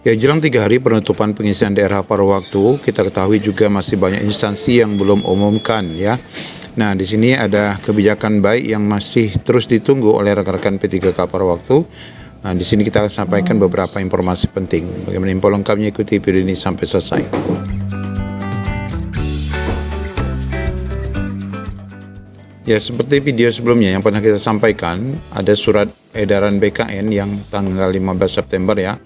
Ya, jelang 3 hari penutupan pengisian daerah paruh waktu, kita ketahui juga masih banyak instansi yang belum umumkan ya. Nah, di sini ada kebijakan baik yang masih terus ditunggu oleh rekan-rekan P3K paruh waktu. Nah, di sini kita akan sampaikan beberapa informasi penting. Bagaimana info lengkapnya, ikuti video ini sampai selesai. Ya, seperti video sebelumnya yang pernah kita sampaikan, ada surat edaran BKN yang tanggal 15 September ya,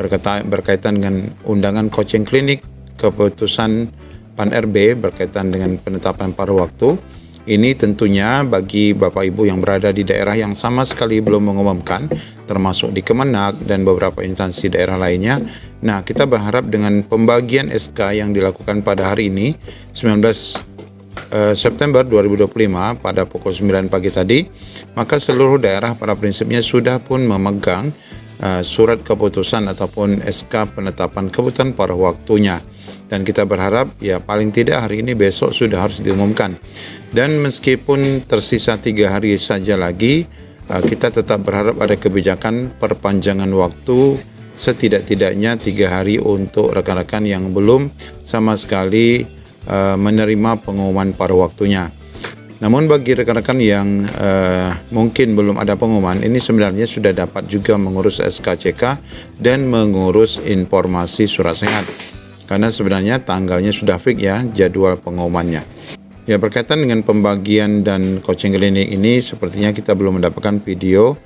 berkaitan dengan undangan coaching klinik, keputusan PAN RB berkaitan dengan penetapan paruh waktu. Ini tentunya bagi Bapak Ibu yang berada di daerah yang sama sekali belum mengumumkan, termasuk di Kemenak dan beberapa instansi daerah lainnya. Nah, kita berharap dengan pembagian SK yang dilakukan pada hari ini, 19 September 2025 pada pukul 9 pagi tadi, maka seluruh daerah pada prinsipnya sudah pun memegang surat keputusan ataupun SK penetapan kebutuhan paruh waktunya. Dan kita berharap ya paling tidak hari ini besok sudah harus diumumkan. Dan meskipun tersisa 3 hari saja lagi, kita tetap berharap ada kebijakan perpanjangan waktu setidak-tidaknya 3 hari untuk rekan-rekan yang belum sama sekali menerima pengumuman paruh waktunya. Namun bagi rekan-rekan yang mungkin belum ada pengumuman, ini sebenarnya sudah dapat juga mengurus SKCK dan mengurus informasi surat sehat. Karena sebenarnya tanggalnya sudah fix ya, jadwal pengumumannya. Ya, berkaitan dengan pembagian dan coaching klinik ini, sepertinya kita belum mendapatkan video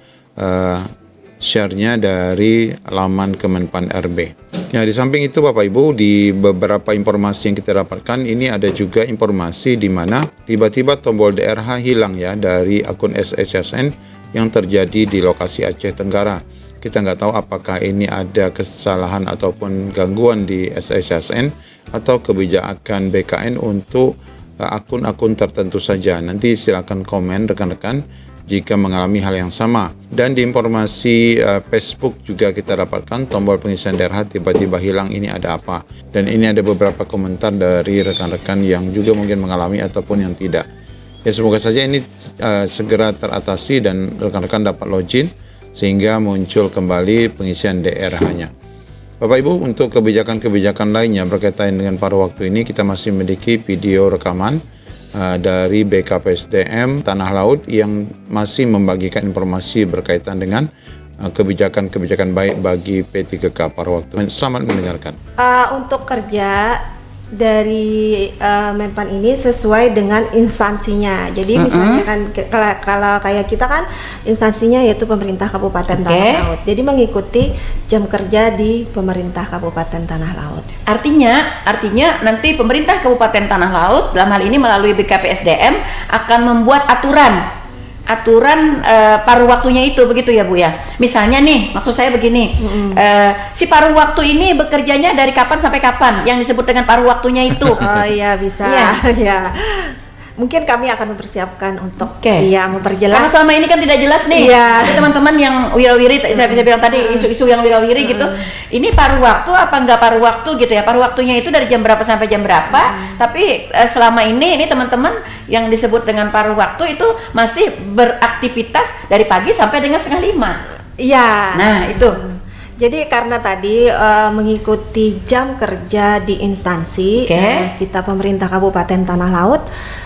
share-nya dari laman Kemenpan RB. Ya, di samping itu Bapak Ibu, di beberapa informasi yang kita dapatkan, ini ada juga informasi di mana tiba-tiba tombol DRH hilang ya dari akun SSSN yang terjadi di lokasi Aceh Tenggara. Kita nggak tahu apakah ini ada kesalahan ataupun gangguan di SSSN atau kebijakan BKN untuk akun-akun tertentu saja. Nanti silakan komen rekan-rekan jika mengalami hal yang sama. Dan di informasi Facebook juga kita dapatkan tombol pengisian daerah tiba-tiba hilang, ini ada apa? Dan ini ada beberapa komentar dari rekan-rekan yang juga mungkin mengalami ataupun yang tidak. Ya, semoga saja ini segera teratasi dan rekan-rekan dapat login sehingga muncul kembali pengisian daerahnya. Bapak Ibu, untuk kebijakan-kebijakan lainnya berkaitan dengan paruh waktu ini, kita masih memiliki video rekaman dari BKPSDM Tanah Laut yang masih membagikan informasi berkaitan dengan kebijakan-kebijakan baik bagi P3K paruh waktu. Selamat mendengarkan. Untuk kerja dari Menpan ini sesuai dengan instansinya. Jadi misalnya kan kalau kayak kita kan instansinya yaitu pemerintah Kabupaten Tanah Laut. Jadi mengikuti jam kerja di pemerintah Kabupaten Tanah Laut. Artinya nanti pemerintah Kabupaten Tanah Laut dalam hal ini melalui BKPSDM akan membuat aturan paruh waktunya itu, begitu ya Bu ya. Misalnya nih, maksud saya begini, si paruh waktu ini bekerjanya dari kapan sampai kapan yang disebut dengan paruh waktunya itu. Oh iya, bisa. Ya. Mungkin kami akan mempersiapkan untuk memperjelas. Karena selama ini kan tidak jelas nih. Ada teman-teman yang wirawiri, saya bisa bilang tadi isu-isu yang wirawiri gitu. Ini paruh waktu apa enggak paruh waktu gitu ya. Paruh waktunya itu dari jam berapa sampai jam berapa. Tapi selama ini teman-teman yang disebut dengan paruh waktu itu masih beraktivitas dari pagi sampai dengan 4:30. Iya. Nah, itu. Jadi karena tadi mengikuti jam kerja di instansi kita pemerintah Kabupaten Tanah Laut.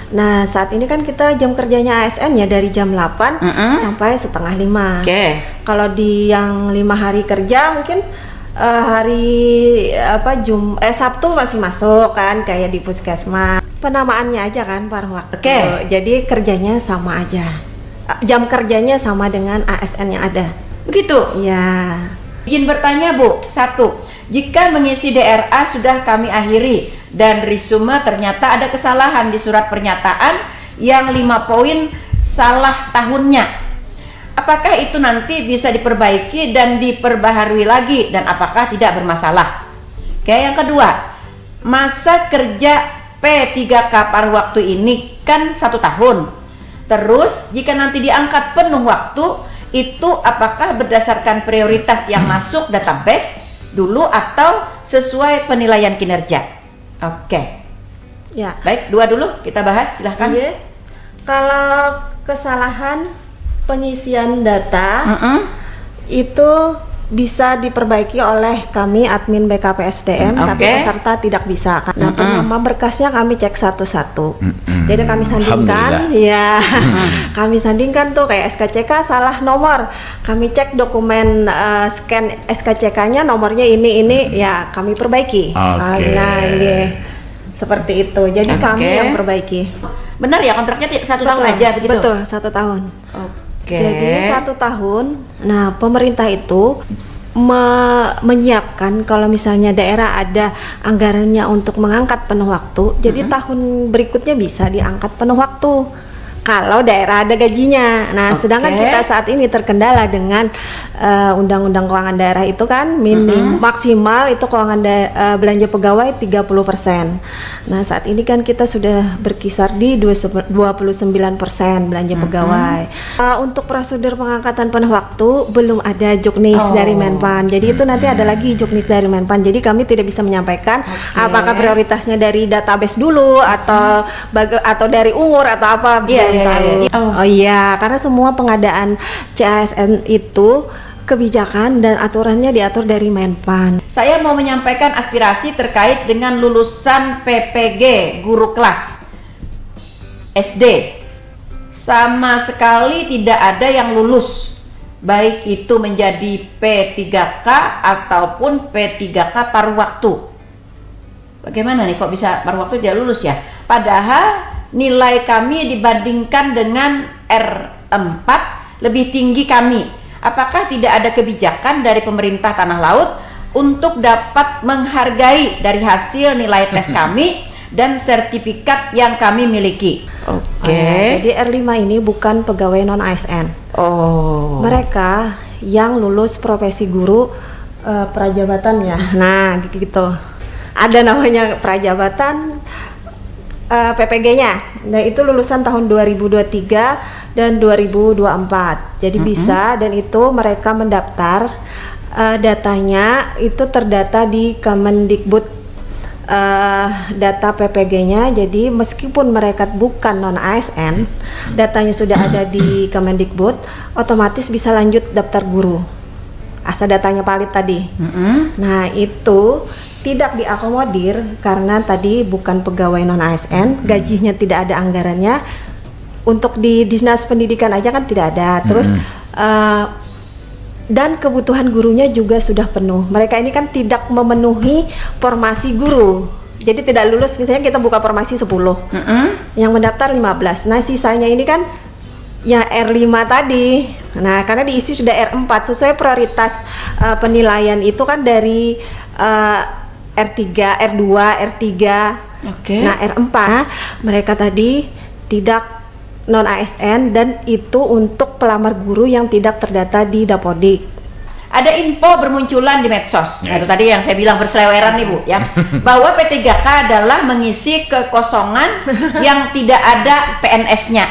Nah, saat ini kan kita jam kerjanya ASN ya dari jam 8 sampai 4:30. Kalau di yang 5 hari kerja mungkin hari Sabtu masih masuk kan kayak di puskesmas. Penamaannya aja kan paruh waktu. Jadi kerjanya sama aja. Jam kerjanya sama dengan ASN yang ada. Begitu? Ya. Izin bertanya Bu, satu, jika mengisi DRA sudah kami akhiri dan resume ternyata ada kesalahan di surat pernyataan yang 5 poin salah tahunnya, apakah itu nanti bisa diperbaiki dan diperbaharui lagi dan apakah tidak bermasalah? Yang kedua, masa kerja P3K paruh waktu ini kan 1 tahun. Terus jika nanti diangkat penuh waktu, itu apakah berdasarkan prioritas yang masuk database dulu atau sesuai penilaian kinerja? Ya. Baik, 2 dulu kita bahas, silahkan. Kalau kesalahan pengisian data itu bisa diperbaiki oleh kami admin BKPSDM, tapi Oke. peserta tidak bisa. Nah, nama berkasnya kami cek satu-satu. Jadi kami sandingkan, Alhamdulillah. ya, kami sandingkan tuh kayak SKCK salah nomor. Kami cek dokumen scan SKCK-nya nomornya ini, ya kami perbaiki. Oke. Nah, ini seperti itu. Jadi kami Oke. yang perbaiki. Benar ya kontraknya 1 tahun aja begitu? Betul, 1 tahun. Oke. Jadi 1 tahun. Nah, pemerintah itu menyiapkan kalau misalnya daerah ada anggarannya untuk mengangkat penuh waktu, jadi tahun berikutnya bisa diangkat penuh waktu kalau daerah ada gajinya. Nah, sedangkan kita saat ini terkendala dengan Undang-Undang Keuangan Daerah itu kan maksimal itu keuangan belanja pegawai 30%. Nah, saat ini kan kita sudah berkisar di 29% belanja pegawai. Untuk prosedur pengangkatan penuh waktu belum ada juknis dari Menpan. Jadi itu nanti ada lagi juknis dari Menpan. Jadi kami tidak bisa menyampaikan apakah prioritasnya dari database dulu atau dari Ungur atau apa. Iya, Tahu. Oh iya, karena semua pengadaan CASN itu kebijakan dan aturannya diatur dari Menpan. Saya mau menyampaikan aspirasi terkait dengan lulusan PPG guru kelas SD. Sama sekali tidak ada yang lulus, baik itu menjadi P3K ataupun P3K paruh waktu. Bagaimana nih kok bisa paruh waktu tidak lulus ya? Padahal nilai kami dibandingkan dengan R4 lebih tinggi kami. Apakah tidak ada kebijakan dari pemerintah Tanah Laut untuk dapat menghargai dari hasil nilai tes kami dan sertifikat yang kami miliki? Oke. Jadi R5 ini bukan pegawai non ASN. Oh. Mereka yang lulus profesi guru prajabatan ya. Nah, gitu. Ada namanya prajabatan PPG-nya. Nah, itu lulusan tahun 2023 dan 2024. Jadi bisa, dan itu mereka mendaftar datanya itu terdata di Kemendikbud, data PPG-nya. Jadi meskipun mereka bukan non ASN, datanya sudah ada di Kemendikbud, otomatis bisa lanjut daftar guru. Asal datanya valid tadi. Nah, itu tidak diakomodir karena tadi bukan pegawai non ASN, gajinya tidak ada anggarannya. Untuk di Dinas Pendidikan aja kan tidak ada. Terus dan kebutuhan gurunya juga sudah penuh. Mereka ini kan tidak memenuhi formasi guru. Jadi tidak lulus, misalnya kita buka formasi 10. Yang mendaftar 15. Nah, sisanya ini kan yang R5 tadi. Nah, karena diisi sudah R4 sesuai prioritas penilaian itu kan dari R3, R2, R3. Oke. Nah, R4 mereka tadi tidak non ASN dan itu untuk pelamar guru yang tidak terdata di Dapodik. Ada info bermunculan di medsos. Nah, itu tadi yang saya bilang berseleweran nih Bu ya, bahwa P3K adalah mengisi kekosongan yang tidak ada PNS-nya.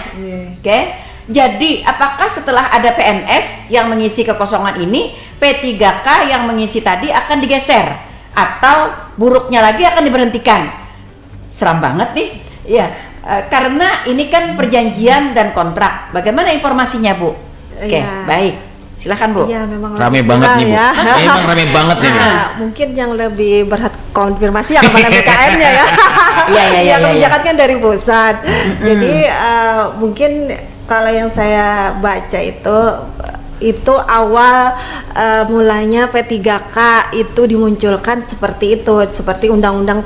Oke. Jadi, apakah setelah ada PNS yang mengisi kekosongan ini, P3K yang mengisi tadi akan digeser atau buruknya lagi akan diberhentikan? Seram banget nih. Iya, karena ini kan perjanjian dan kontrak. Bagaimana informasinya, Bu? Oke, Iya. baik. Silakan, Bu. Iya, memang Rame lebih banget kurang nih Bu. ya. Emang rame banget nih Bu. Nah, mungkin yang lebih berhak konfirmasi ya kepada BKN-nya ya. Iya, Kebijakan kan dari pusat. Jadi mungkin kalau yang saya baca itu awal mulanya P3K itu dimunculkan seperti itu, seperti Undang-Undang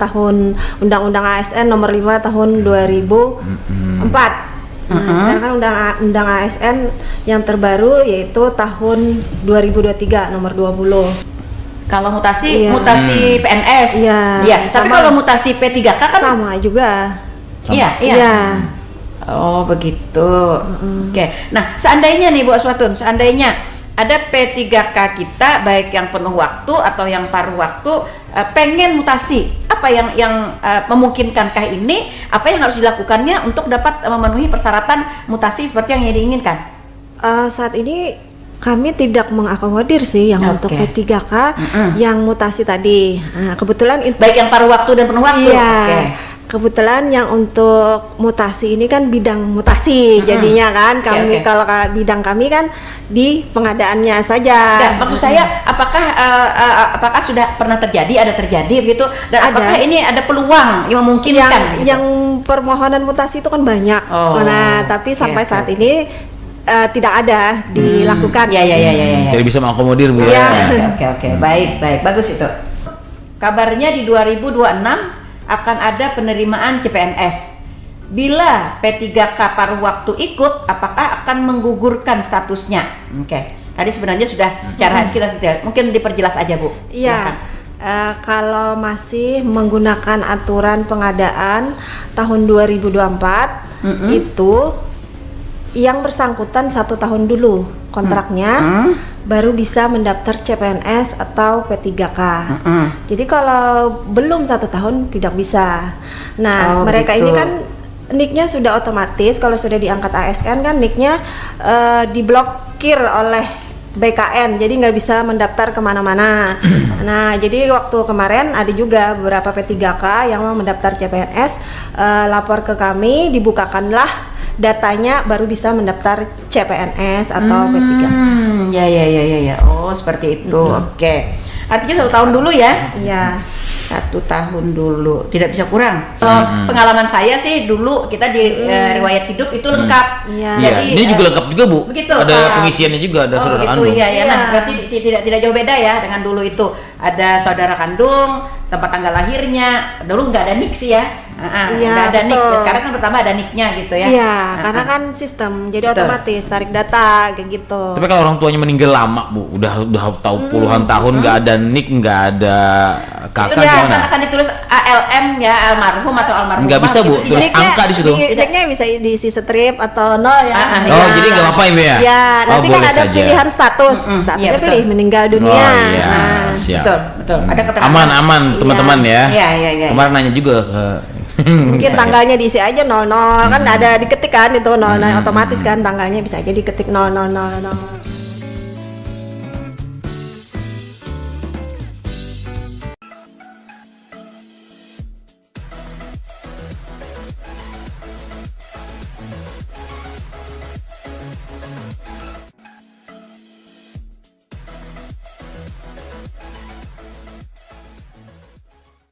ASN nomor 5 tahun 2004. Nah, sekarang kan undang ASN yang terbaru yaitu tahun 2023 nomor 20. Kalau mutasi, Iya. mutasi PNS. Iya, Iya, tapi sama. kalau mutasi P3K kan Sama juga. iya. Iya. Oh, begitu. Oke. Nah, seandainya nih Bu Aswatun, seandainya ada P3K kita baik yang penuh waktu atau yang paruh waktu pengen mutasi, apa yang memungkinkankah ini? Apa yang harus dilakukannya untuk dapat memenuhi persyaratan mutasi seperti yang diinginkan? Saat ini kami tidak mengakomodir sih yang untuk Oke. P3K yang mutasi tadi. Nah, kebetulan Baik yang paruh waktu dan penuh waktu. iya. Oke. kebetulan yang untuk mutasi ini kan bidang mutasi jadinya kan kami Oke. kalau bidang kami kan di pengadaannya saja. Dan maksud saya apakah sudah pernah terjadi, ada terjadi begitu, dan Ada. apakah ini ada peluang yang memungkinkan gitu? yang permohonan mutasi itu kan banyak. Oh, Nah, tapi sampai oke, saat oke. ini tidak ada dilakukan. Ya. Jadi bisa mengakomodir Bu Iya. ya. Oke, baik, bagus itu. Kabarnya di 2026 akan ada penerimaan CPNS. Bila P3K paruh waktu ikut, apakah akan menggugurkan statusnya? Oke, tadi sebenarnya sudah secara kita mungkin diperjelas aja Bu. Iya. Silakan. Kalau masih menggunakan aturan pengadaan tahun 2024 itu yang bersangkutan 1 tahun dulu kontraknya baru bisa mendaftar CPNS atau P3K. Jadi kalau belum 1 tahun tidak bisa. Nah, Oh, mereka begitu. ini kan NIK-nya sudah otomatis kalau sudah diangkat ASN kan NIK-nya diblokir oleh BKN, jadi nggak bisa mendaftar kemana-mana. Nah, jadi waktu kemarin ada juga beberapa P3K yang mau mendaftar CPNS, lapor ke kami, dibukakanlah datanya baru bisa mendaftar CPNS atau P3K. Ya. Oh, seperti itu. Oke. Artinya 1 tahun dulu ya? Iya. 1 tahun dulu, tidak bisa kurang. Kalau pengalaman saya sih dulu kita di riwayat hidup itu lengkap. Iya. Iya, Jadi, ini juga lengkap juga Bu. begitu. Ada pengisiannya juga, ada Oh, saudara begitu, kandung. iya ya. Nah, Iya. berarti tidak jauh beda ya dengan dulu itu. Ada saudara kandung, tempat tanggal lahirnya. Dulu nggak ada nik sih ya. Iya, Nggak ada nik. betul. Sekarang kan pertama ada niknya gitu ya. Iya, karena kan sistem jadi Betul. otomatis tarik data kayak gitu. Tapi kalau orang tuanya meninggal lama Bu, udah tahu puluhan tahun nggak ada nik, nggak ada Itu kakak dia gimana? akan ditulis ALM ya, almarhum atau almarhumah. Nggak bisa, Bu. gitu. Tulis angka di situ. Nicknya bisa diisi strip atau nol ya. Oh, Iya. jadi nggak apa-apa Ibu ya? Ya, nanti kan boleh ada saja. pilihan status. Saat iya, dia betul. pilih meninggal dunia. Oh iya, Nah, siap. Betul. Ada keterangan. Aman teman-teman ya. Iya. Kemarin nanya juga ke mungkin tanggalnya diisi aja 00 kan ada diketik kan itu 00 otomatis kan tanggalnya bisa aja diketik 0000.